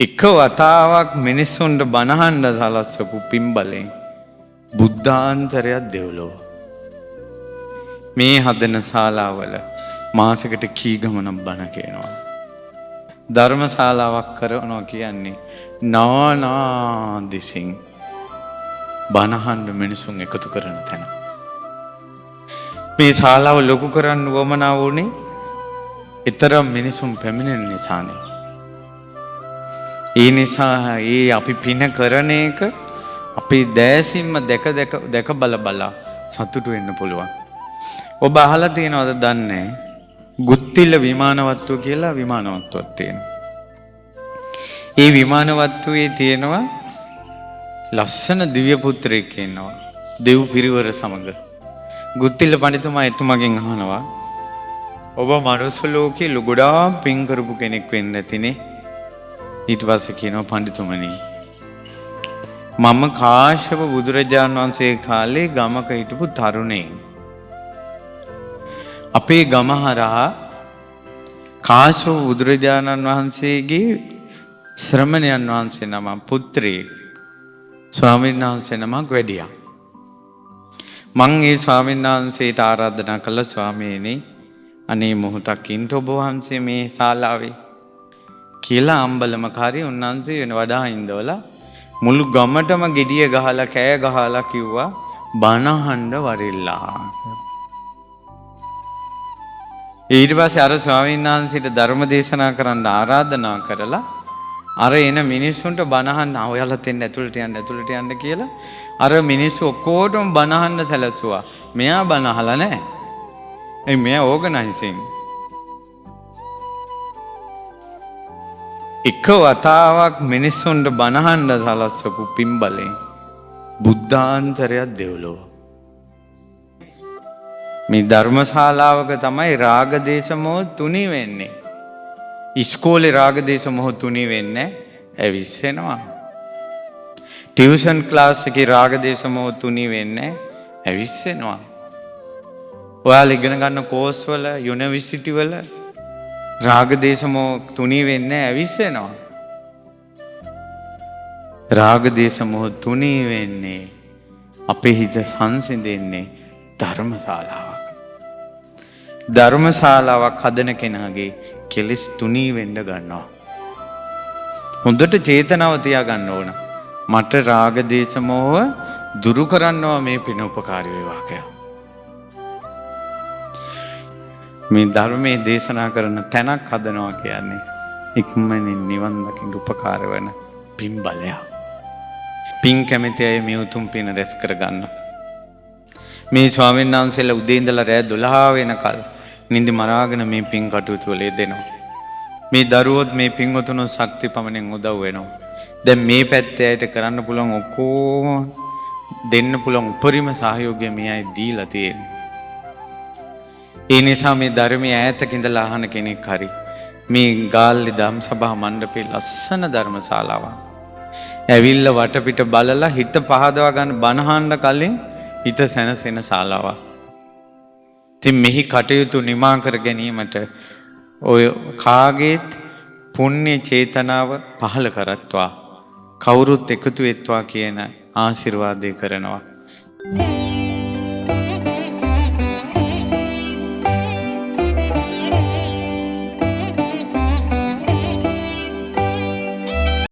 එක වතාවක් මිනිස්සුන්ට බණහන්න සලස්සපු පින්බලෙන් බුද්ධාන්තරයක් දෙව්ලොව. මේ හදන ශාලාවල මාසෙකට කී ගමනක් බණ කියනවා. ධර්ම ශාලාවක් කරනවා කියන්නේ නානා දිසින් බණහන්න මිනිසුන් එකතු කරන තැන. මේ ශාලාව ලොකු කරන්න වමනා වුණේ ඊතරම් මිනිසුන් පැමිණෙන නිසානේ. ඒ නිසා ඒ අපි පින කරන එක අපි දැසින්ම දැක බල සතුටු වෙන්න පුළුවන්. ඔබ අහලා තියෙනවද දන්නේ ගුත්තිල විමානවත්තුව කියලා විමානවත්තුවක් තියෙනවා. ඒ විමානවත්තුවේ තියෙනවා ලස්සන දිව්‍ය පුත්‍රයෙක් ඉන්නවා. දෙව් පිරිවර සමග. ගුත්තිල පඬිතුමා එතුමගෙන් අහනවා ඔබ මනුස්ස ලෝකේ ගොඩාක් පින් කරපු කෙනෙක් වෙන්න ඇතිනේ. ඊට පස්සේ කියනවා පඬිතුමනි මම කාශ්‍යප බුදුරජාණන් වහන්සේ කාලේ ගමක හිටපු තරුණයෙක්. අපේ ගම හරහා කාශ්‍යප බුදුරජාණන් වහන්සේගේ ශ්‍රමණයන් වහන්සේ නම පුත්‍රයෙක් ස්වාමීන් වහන්සේ නමක් වැඩියා. මං ඒ ස්වාමීන් වහන්සේට ආරාධනා කළා ස්වාමීනි අනේ මොහොතක් ඉන්න ඔබ වහන්සේ මේ ශාලාවේ කියලා අම්බලමකාරී උන්වහන්සේ වෙන වඩා ඉඳවලා මුළු ගමටම ගෙඩිය ගහලා කෑ ගහලා කිව්වා බණහඬ වරිල්ලා. ඊට පස්සේ අර ස්වාමීන් වහන්සේට ධර්ම දේශනා කරන්න ආරාධනා කරලා අර එන මිනිස්සුන්ට බණහන්න ඔයාලා තෙන්න ඇතුළට යන්න කියලා අර මිනිස්සු ඔක්කොටම බණහන්න සැලසුවා. මෙයා බණ අහලා නැහැ. ඒ මෙයා ඕගනයිසින්. එක වතාවක් මිනිස්සුන්ට බණහන්න සලස්සපු පින්බලෙන් බුද්ධාන්තරයක් දෙව්ලොව. මේ ධර්මශාලාවක තමයි රාග දේශ මොහ තුනී වෙන්නේ. ඉස්කෝලේ රාග දේශ මොහ තුනී වෙන්නේ ඇවිස්සෙනවා. ටියුෂන් ක්ලාස් එකේ රාග දේශ මොහ තුනී වෙන්නේ ඇවිස්සෙනවා. ඔයාලා ඉගෙන ගන්න කෝස් වල යුනිවර්සිටි වල රාග දේශ මොහ තුනී වෙන්නේ ඇවිස්සෙනවා. රාග දේශ මොහ තුනී වෙන්නේ අපේ හිත සංසිඳෙන්නේ ධර්මශාලාවක. ධර්මශාලාවක් හදන කෙනාගේ කෙලෙස් තුනී වෙන්න ගන්නවා. හොඳට චේතනාව තියාගන්න ඕන. මට රාග දේශ මොහ දුරු කරන්නවා මේ පින උපකාරී වේවා කියලා. මේ ධර්මයේ දේශනා කරන තැනක් හදනවා කියන්නේ ඉක්මනින් නිවන් දකින්න උපකාර වෙන පින් බලය. පින් කැමති අය මේ උතුම් පින රැස් කරගන්න. මේ ස්වාමීන් වහන්සේලා උදේ ඉඳලා රෑ 12 වෙනකල් නිදි මරාගෙන මේ පින් කටයුතු වල යෙදෙනවා. මේ දරුවොත් මේ පින්වතුන් ශක්ති පමණෙන් උදව් වෙනවා. දැන් මේ පැත්තේ අයට කරන්න පුළුවන් ඔක්කොම දෙන්න පුළුවන් උපරිම සහයෝගය මේ අය දීලා තියෙනවා. ඒ නිසා මේ ධර්මයේ ඈතක ඉඳලා අහන කෙනෙක් හරි මේ ගාල්ලේ ධම් සභා මණ්ඩපේ ලස්සන ධර්මශාලාවක්. ඇවිල්ලා වටපිට බලලා හිත පහදවා ගන්න බණහන්න කලින් හිත සැනසෙන ශාලාවක්. ඉතින් මෙහි කටයුතු නිමා කර ගැනීමට ඔය කාගේත් පුණ්‍ය චේතනාව පහළ කරත්වා කවුරුත් එකතු වෙත්වා කියන ආශිර්වාදය කරනවා.